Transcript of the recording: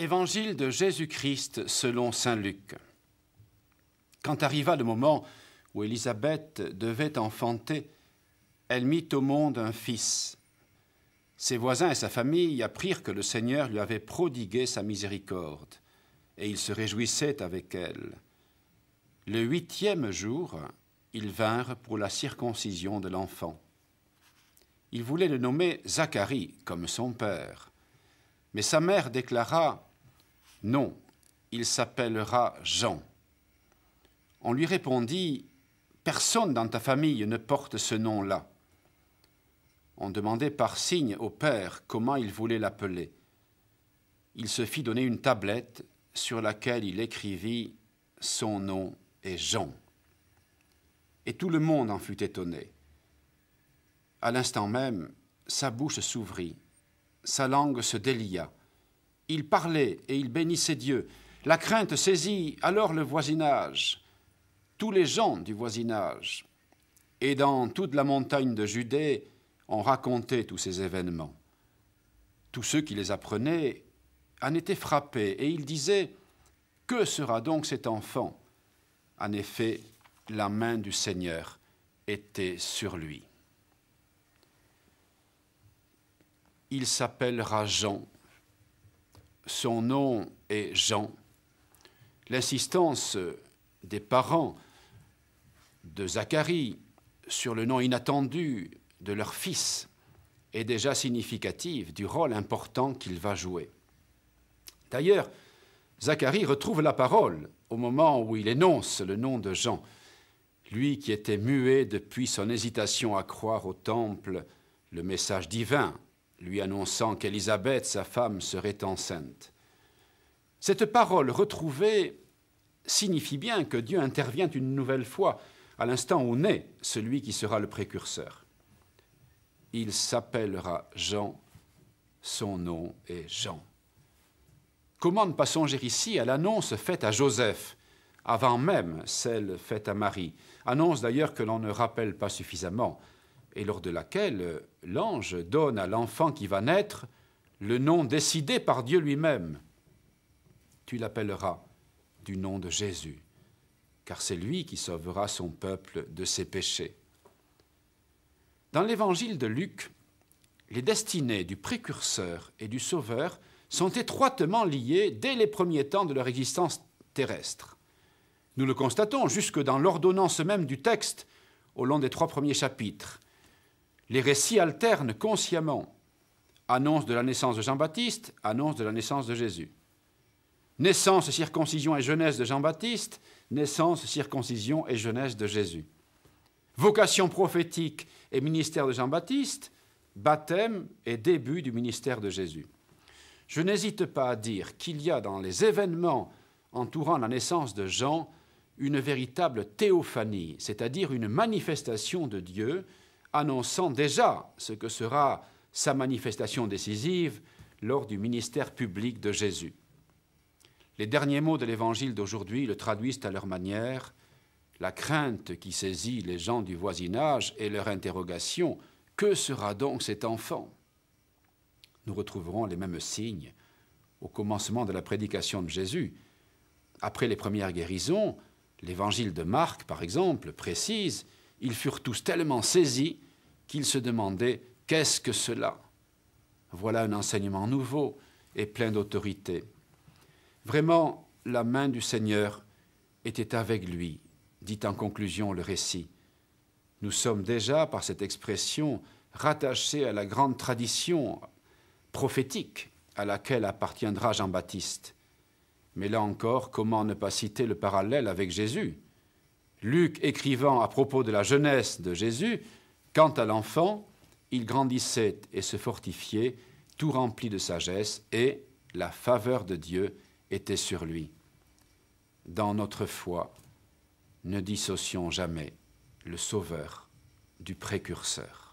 Évangile de Jésus-Christ selon saint Luc. Quand arriva le moment où Élisabeth devait enfanter, elle mit au monde un fils. Ses voisins et sa famille apprirent que le Seigneur lui avait prodigué sa miséricorde, et ils se réjouissaient avec elle. Le 8e jour, ils vinrent pour la circoncision de l'enfant. Ils voulaient le nommer Zacharie, comme son père. Mais sa mère déclara « Non, il s'appellera Jean ». On lui répondit « Personne dans ta famille ne porte ce nom-là ». On demandait par signe au père comment il voulait l'appeler. Il se fit donner une tablette sur laquelle il écrivit « Son nom est Jean ». Et tout le monde en fut étonné. À l'instant même, sa bouche s'ouvrit, sa langue se délia. Il parlait et il bénissait Dieu. La crainte saisit alors le voisinage, tous les gens du voisinage. Et dans toute la montagne de Judée, on racontait tous ces événements. Tous ceux qui les apprenaient en étaient frappés et ils disaient « Que sera donc cet enfant ?» En effet, la main du Seigneur était sur lui. Il s'appellera Jean. Son nom est Jean. L'insistance des parents de Zacharie sur le nom inattendu de leur fils est déjà significative du rôle important qu'il va jouer. D'ailleurs, Zacharie retrouve la parole au moment où il énonce le nom de Jean, lui qui était muet depuis son hésitation à croire au temple le message divin, lui annonçant qu'Élisabeth, sa femme, serait enceinte. Cette parole retrouvée signifie bien que Dieu intervient une nouvelle fois à l'instant où naît celui qui sera le précurseur. Il s'appellera Jean, son nom est Jean. Comment ne pas songer ici à l'annonce faite à Joseph, avant même celle faite à Marie, annonce d'ailleurs que l'on ne rappelle pas suffisamment, et lors de laquelle l'ange donne à l'enfant qui va naître le nom décidé par Dieu lui-même. Tu l'appelleras du nom de Jésus, car c'est lui qui sauvera son peuple de ses péchés. Dans l'évangile de Luc, les destinées du précurseur et du sauveur sont étroitement liées dès les premiers temps de leur existence terrestre. Nous le constatons jusque dans l'ordonnance même du texte au long des 3 premiers chapitres. Les récits alternent consciemment. Annonce de la naissance de Jean-Baptiste, annonce de la naissance de Jésus. Naissance, circoncision et jeunesse de Jean-Baptiste, naissance, circoncision et jeunesse de Jésus. Vocation prophétique et ministère de Jean-Baptiste, baptême et début du ministère de Jésus. Je n'hésite pas à dire qu'il y a dans les événements entourant la naissance de Jean une véritable théophanie, c'est-à-dire une manifestation de Dieu annonçant déjà ce que sera sa manifestation décisive lors du ministère public de Jésus. Les derniers mots de l'évangile d'aujourd'hui le traduisent à leur manière. La crainte qui saisit les gens du voisinage et leur interrogation « Que sera donc cet enfant ?» Nous retrouverons les mêmes signes au commencement de la prédication de Jésus. Après les premières guérisons, l'évangile de Marc, par exemple, précise « Ils furent tous tellement saisis qu'ils se demandaient « Qu'est-ce que cela ?» Voilà un enseignement nouveau et plein d'autorité. Vraiment, la main du Seigneur était avec lui, dit en conclusion le récit. Nous sommes déjà, par cette expression, rattachés à la grande tradition prophétique à laquelle appartiendra Jean-Baptiste. Mais là encore, comment ne pas citer le parallèle avec Jésus ? Luc écrivant à propos de la jeunesse de Jésus, quant à l'enfant, il grandissait et se fortifiait, tout rempli de sagesse, et la faveur de Dieu était sur lui. Dans notre foi, ne dissocions jamais le Sauveur du précurseur.